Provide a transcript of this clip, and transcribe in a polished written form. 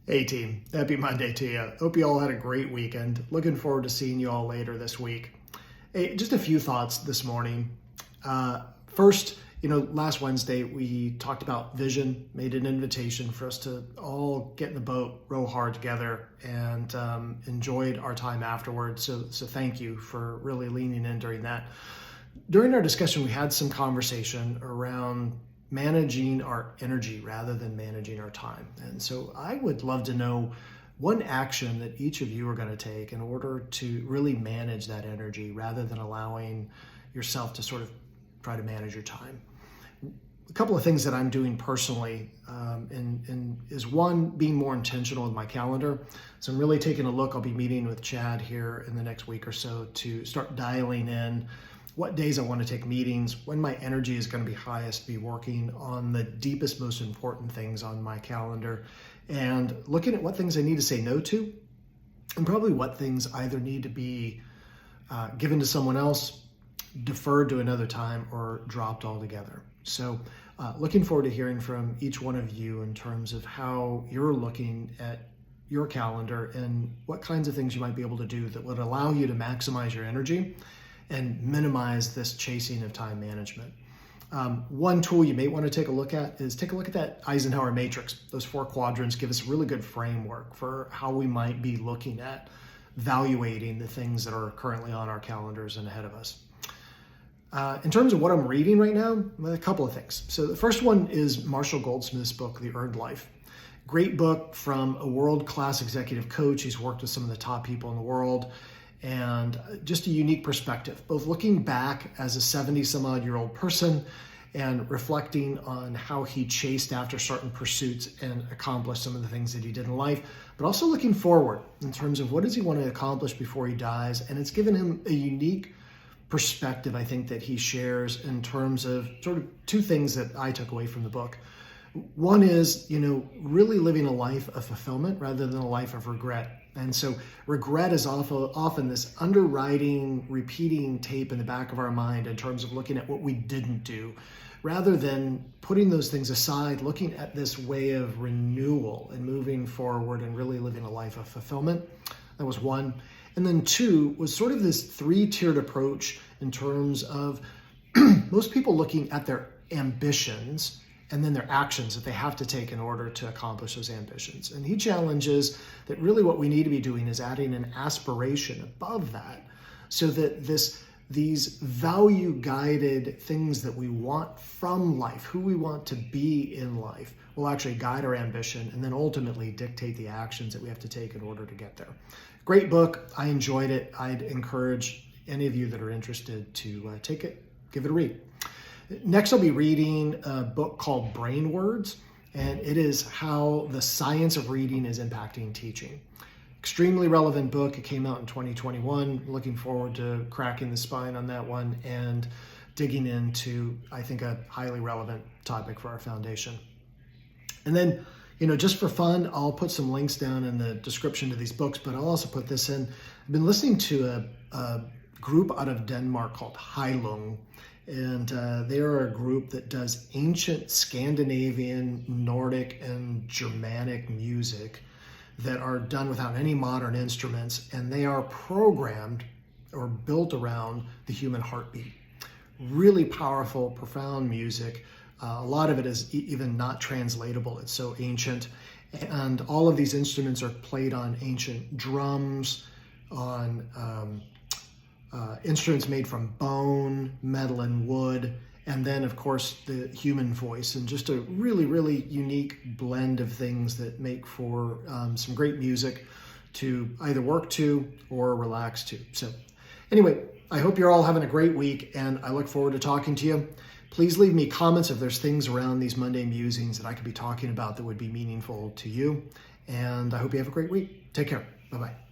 Hey team, happy Monday to you. Hope you all had a great weekend. Looking forward to seeing you all later this week. Hey, just a few thoughts this morning. First, last Wednesday we talked about vision, made an invitation for us to all get in the boat, row hard together, and enjoyed our time afterwards. So thank you for really leaning in during that. During our discussion, we had some conversation around managing our energy rather than managing our time. And so I would love to know one action that each of you are going to take in order to really manage that energy rather than allowing yourself to sort of try to manage your time. A couple of things that I'm doing personally is one, being more intentional with my calendar. So I'm really taking a look. I'll be meeting with Chad here in the next week or so to start dialing in what days I want to take meetings, when my energy is going to be highest, be working on the deepest, most important things on my calendar, and looking at what things I need to say no to, and probably what things either need to be given to someone else, deferred to another time, or dropped altogether. So looking forward to hearing from each one of you in terms of how you're looking at your calendar and what kinds of things you might be able to do that would allow you to maximize your energy and minimize this chasing of time management. One tool you may want to take a look at is take a look at that Eisenhower matrix. Those 4 quadrants give us a really good framework for how we might be looking at evaluating the things that are currently on our calendars and ahead of us. In terms of what I'm reading right now, a couple of things. So the first one is Marshall Goldsmith's book, The Earned Life. Great book from a world-class executive coach. He's worked with some of the top people in the world, and just a unique perspective, both looking back as a 70-some-odd-year-old person and reflecting on how he chased after certain pursuits and accomplished some of the things that he did in life, but also looking forward in terms of what does he want to accomplish before he dies. And it's given him a unique perspective, I think, that he shares in terms of sort of 2 things that I took away from the book. One is, really living a life of fulfillment rather than a life of regret. And so regret is often this underwriting, repeating tape in the back of our mind in terms of looking at what we didn't do, rather than putting those things aside, looking at this way of renewal and moving forward and really living a life of fulfillment. That was one. And then 2 was sort of this 3-tiered approach in terms of most people looking at their ambitions and then their actions that they have to take in order to accomplish those ambitions. And he challenges that really what we need to be doing is adding an aspiration above that, so that these value-guided things that we want from life, who we want to be in life, will actually guide our ambition and then ultimately dictate the actions that we have to take in order to get there. Great book. I enjoyed it. I'd encourage any of you that are interested to take it, give it a read. Next, I'll be reading a book called Brain Words, and it is how the science of reading is impacting teaching. Extremely relevant book. It came out in 2021. Looking forward to cracking the spine on that one and digging into, I think, a highly relevant topic for our foundation. And then, just for fun, I'll put some links down in the description to these books, but I'll also put this in. I've been listening to a group out of Denmark called Heilung. And they are a group that does ancient Scandinavian, Nordic, and Germanic music that are done without any modern instruments, and they are programmed or built around the human heartbeat. Really powerful, profound music. A lot of it is even not translatable. It's so ancient. And all of these instruments are played on ancient drums, on instruments made from bone, metal, and wood, and then, of course, the human voice, and just a really, really unique blend of things that make for some great music to either work to or relax to. So anyway, I hope you're all having a great week, and I look forward to talking to you. Please leave me comments if there's things around these Monday musings that I could be talking about that would be meaningful to you, and I hope you have a great week. Take care. Bye-bye.